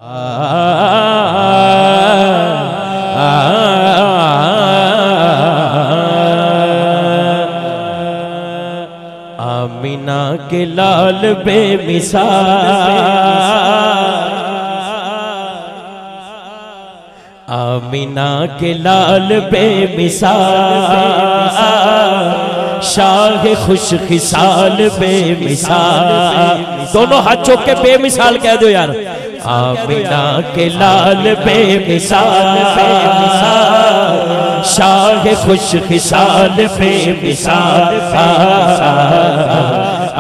आमिना के लाल बेमिसाल, आमिना के लाल बेमिसाल, शाह खुश खिसाल बेमिसाल। दोनों हाथ चौक के बेमिसाल कह दो यार। आमिना के लाल बेमिसाल, शाह खुश खिसाल बेमिसाल,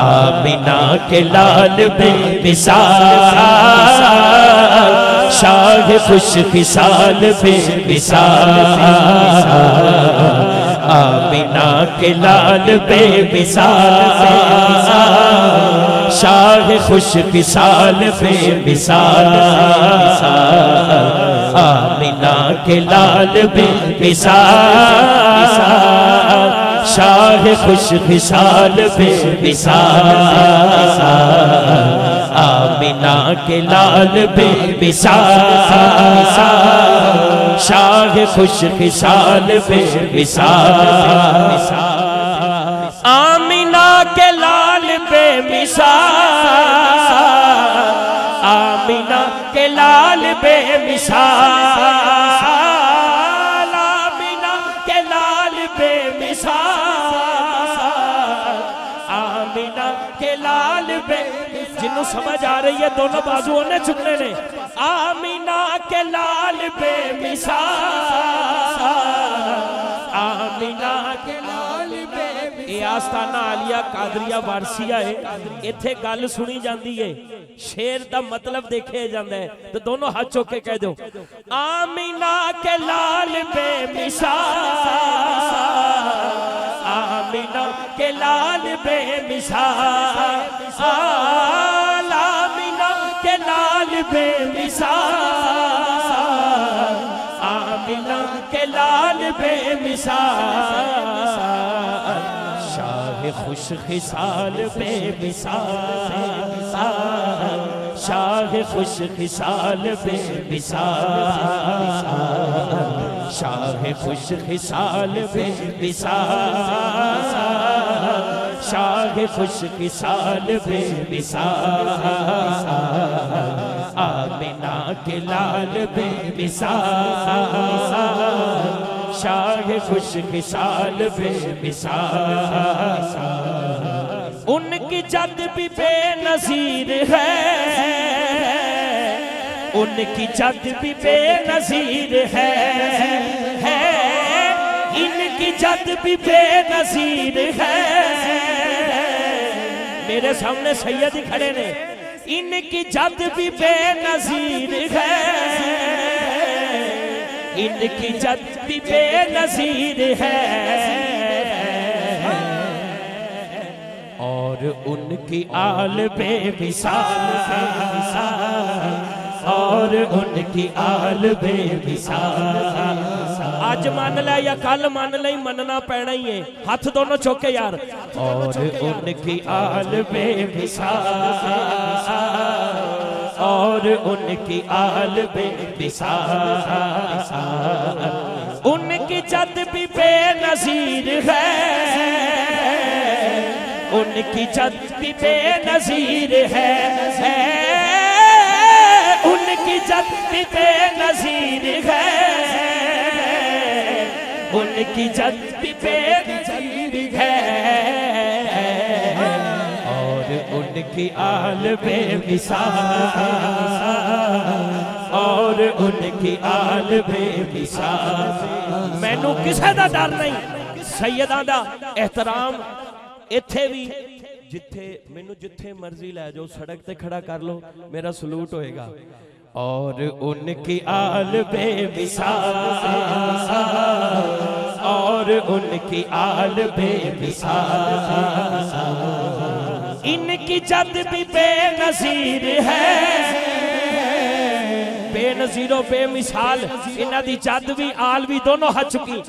आमिना के लाल बेमिसाल, शाह खुश खिसाल बेमिसाल, आमिना के लाल बेमिसाल, शाह खुश खिसाल बेमिसाल, आमिना के लाल बेमिसाल, शाह खुश खिसाल बेमिसाल, आमिना के लाल बेमिसाल, शाह खुश खिसाल बेमिसाल, आमिना के लाल बेमिसाल, आमिना के लाल बेमिसाल, आमिना के लाल बेमिसाल, आमिना के लाल बेमिसाल। जिन्हों समझ आ रही है दोनों बाजुओं ने चुकने ने। आमिना के लाल बेमिसाल, आमिना के लाल बेमिसाल। ये आस्ताना आलिया कादरिया वारसिया है, इत्थे गल सुनी जाती है, शेर का मतलब देखे जाता है। तो दोनों हाथ चौक के कह दो, आमिना के लाल बेमिसाल, आमिना के लाल बेमिसाल, आमिना के लाल बेमिसाल, आमिना के लाल बेमिसाल, शाह खुश खिसाल बेमिसाल, शाह खुश खिसाल बेमिसाल, शाह खुश खिसाल बेमिसाल, शाह खुश खिसाल बेमिसाल, आमिना के लाल बेमिसाल, शाह खुश खिसाल बेमिसाल। उनकी जद भी बेनज़ीर है, उनकी जद भी बेनज़ीर है, इनकी जद भी बेनज़ीर है। मेरे सामने सैयद ही खड़े ने। इनकी जद भी बेनज़ीर है, इनकी जद भी बेनज़ीर है, और उनकी आल बेमिसाल, और उनकी आल बेमिसाल। आज मान ले या कल मान ले, मनना पैना ही है। हाथ दोनों चौके यार। और उनकी आल बेमिसाल, और उनकी आल बेमिसाल, उनकी जद भी बेनज़ीर है, उनकी जद भी बेनज़ीर है, उनकी जद भी बेनज़ीर है, उनकी जद भी बेनज़ीर है, और उनकी आल बेमिसाल, और उनकी आल बेमिसाल। मैनू किसी दा डर नहीं, सैयदा दा एहतराम। इत्थे भी जिथे मैनू जिथे मर्जी लै जाओ, सड़क ते खड़ा कर लो, मेरा सलूट होएगा। और उनकी आल बेमिसाल, और उनकी आल बेमिसाल, इनकी जद भी बेनज़ीर है, बेनज़ीरो बेमिसाल। इन्हां दी जद भी आल भी दोनों हट चुकी।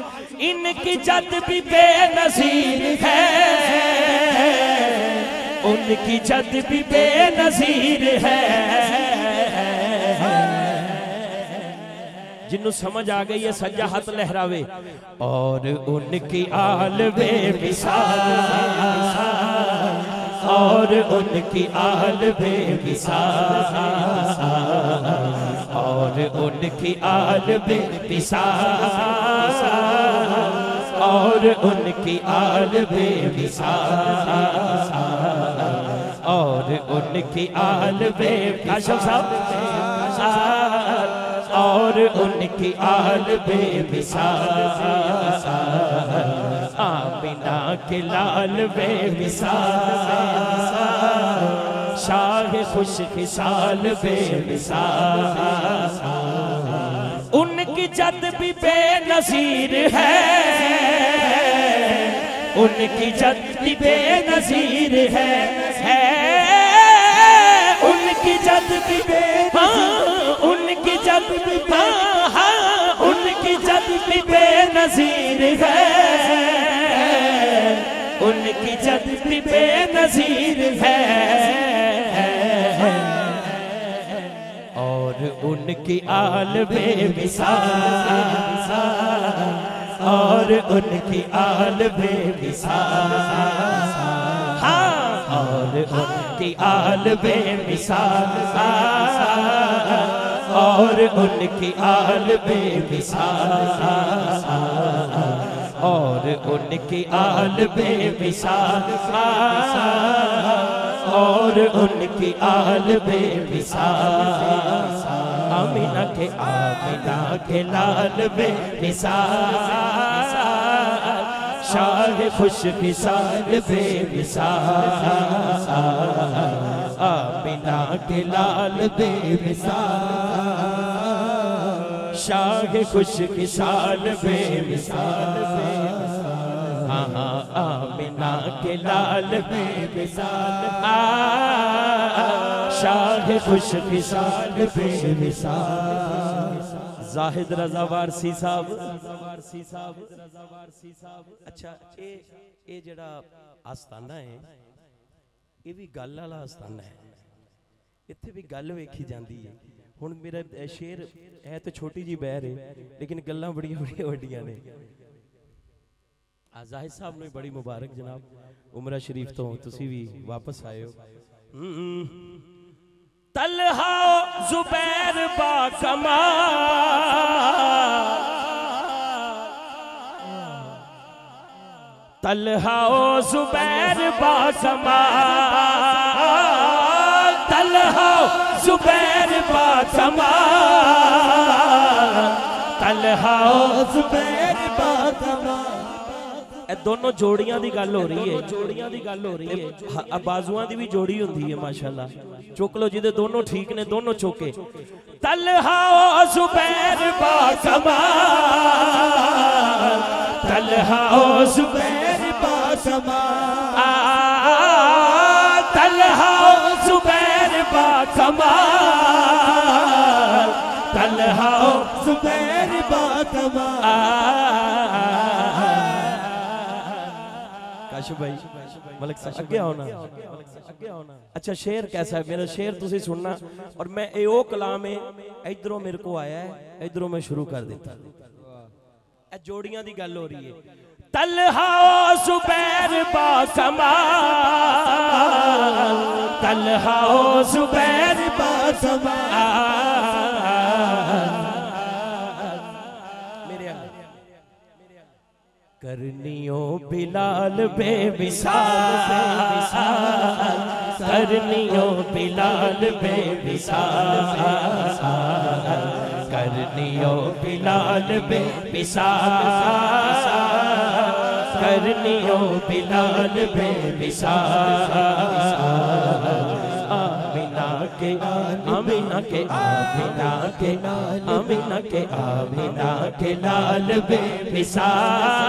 इनकी जद भी बेनज़ीर है, उनकी जद भी बेनज़ीर है, जिन्हों समझ आ गई है सज्जा हाथ लहरावे। और उनकी आल बेमिसाल, और उनकी आल बेमिसाल, और उनकी आल बेमिसाल, और उनकी आल बेमिसाल, और उनकी आल बेमिसाल, और उनकी आल बेमिसाल, आमिना के लाल बेमिसाल, शाह खुश खिसाल बेमिसाल, उनकी जद भी बेनज़ीर है, उनकी जद भी बेनज़ीर है, उनकी जद भी उनकी जद भी उनकी जद भी बेनज़ीर है, उनकी जद भी बेनज़ीर है, और उनकी आल बेमिसाल, और उनकी आल बेमिसाल, हाँ, और उनकी आल बेमिसाल, और उनकी आल बेमिसाल, और उनकी आल बेमिसाल, और उनकी आल बेमिसाल, आमिना के लाल बेमिसाल, शाह खुश खिसाल बेमिसाल, आमिना के लाल बेमिसाल, शाह खुश खिसाल बेमिसाल, आमिना के लाल बेमिसाल, शाह खुश खिसाल बेमिसाल। जाहिद रजा वारसी साहब, अच्छा ये जड़ा आस्थाना है ये भी गल वाला आस्थाना है, इत्थे भी गल वेखी जाती है। हुण मेरा शेर है तो छोटी जी बहर है लेकिन गल्लां बड़ियां बड़ियां वड्डियां ने। जाहिद साहब ने बड़ी मुबारक जनाब, उमरा शरीफ तो तुसी भी वापस आए हो। तलहा जुबैर बाकमाल, तलहा जुबैर बाकमाल, तलहा जुबैर बाकमाल, तलहा जुबैर बाकमाल। दोनों जोड़ियां दी गल हो रही है, जोड़ियां दी गल हो रही है, बाजुआं दी भी जोड़ी होंदी है माशाल्लाह। चुक लो जिदे दोनों ठीक ने दोनों चौके। तलहा जुबैर बाकमाल, तलहा जुबैर बाकमाल, तलहा जुबैर बाकमाल, तलहा जुबैर बाकमाल। भाई मलिक साहब अगे आओ ना, अच्छा शेर कैसा है मेरा शेर तुसी सुनना। और मैं ए ओ कलाम है इधरों मेरे को आया है, इधरों मैं शुरू कर देता। ए जोड़ियां दी गल हो रही है। तलहा जुबैर बाकमाल, तलहा जुबैर बाकमाल, करनियो बिलाल बेमिसाल, करनियो बिलाल बेमिसाल, करनियो बिलाल बेमिसाल, करनियो बिलाल बेमिसाल। आमिना के आमिना के आमिना के आमिना के आमिना के लाल बेमिसाल,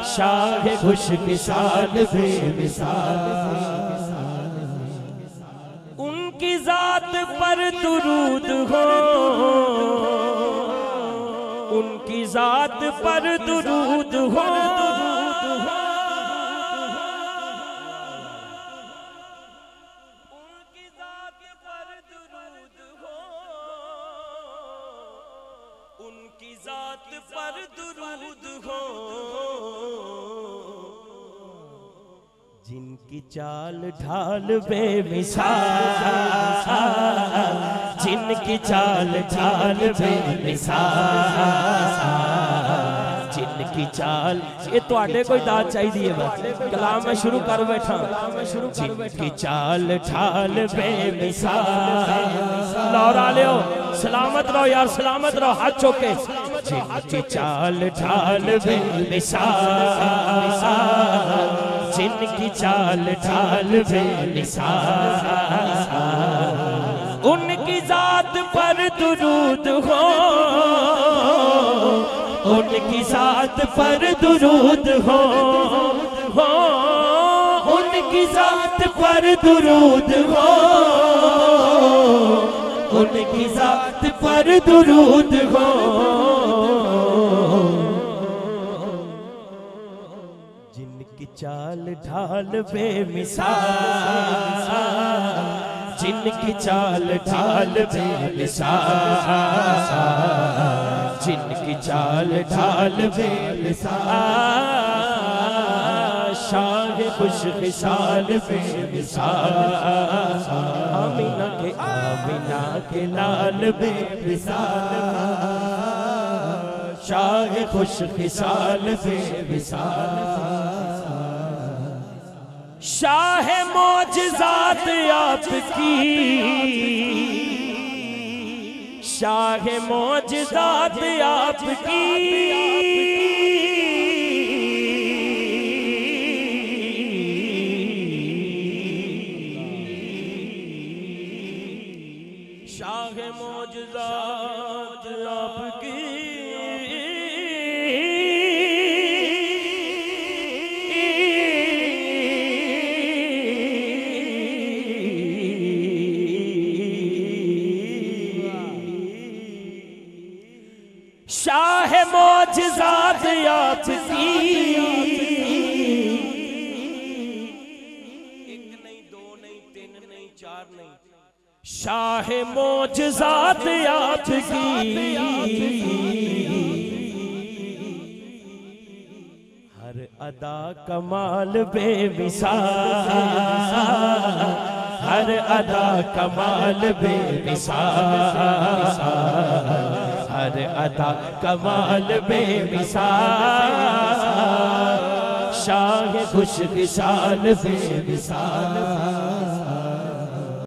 शाह खुश खिसाल बेमिसाल। उनकी जात पर दुरूद हो, उनकी जात पर दुरूद हो, जात पर दुरूद हो, जिनकी चाल ढाल बेमिसाल, जिनकी चाल ढाल बेमिसाल, जिनकी चाल। ये तुहाडे कोई दाद चाहिए बस कलाम में शुरू कर बैठा। जिनकी चाल ढाल बेमिसाल, लौरा लियो सलामत रहो यार, सलामत रहो हाथ चौके। जिनकी चाल ढाल बेमिसाल, जिनकी चाल ढाल बेमिसाल, उनकी जात पर दुरूद हो, उनकी जात पर दुरूद हो, उनकी जात पर दुरूद हो, उनकी जात पर दुरूद हो। जिनकी चाल ढाल बेमिसाल, जिनकी चाल ढाल बेमिसाल, जिनकी चाल ढाल बेमिसाल, शाह खुश खिसाल बेमिसाल, आमीना के लाल बेमिसाल, शाह खुश खिसाल बेमिसाल, शाह मौजज़ात आपकी, शाह मौजज़ात आपकी, शाह मौजज़ात आपकी, शाह मौजज़ात आपकी। एक नहीं, दो नहीं, तीन नहीं, चार नहीं, शाह मौजज़ात आपकी। हर अदा कमाल बेमिसाल, हर अदा कमाल बेमिसाल, हर अदा कमाल बेमिसाल, शाह खुश खिसाल बेमिसाल।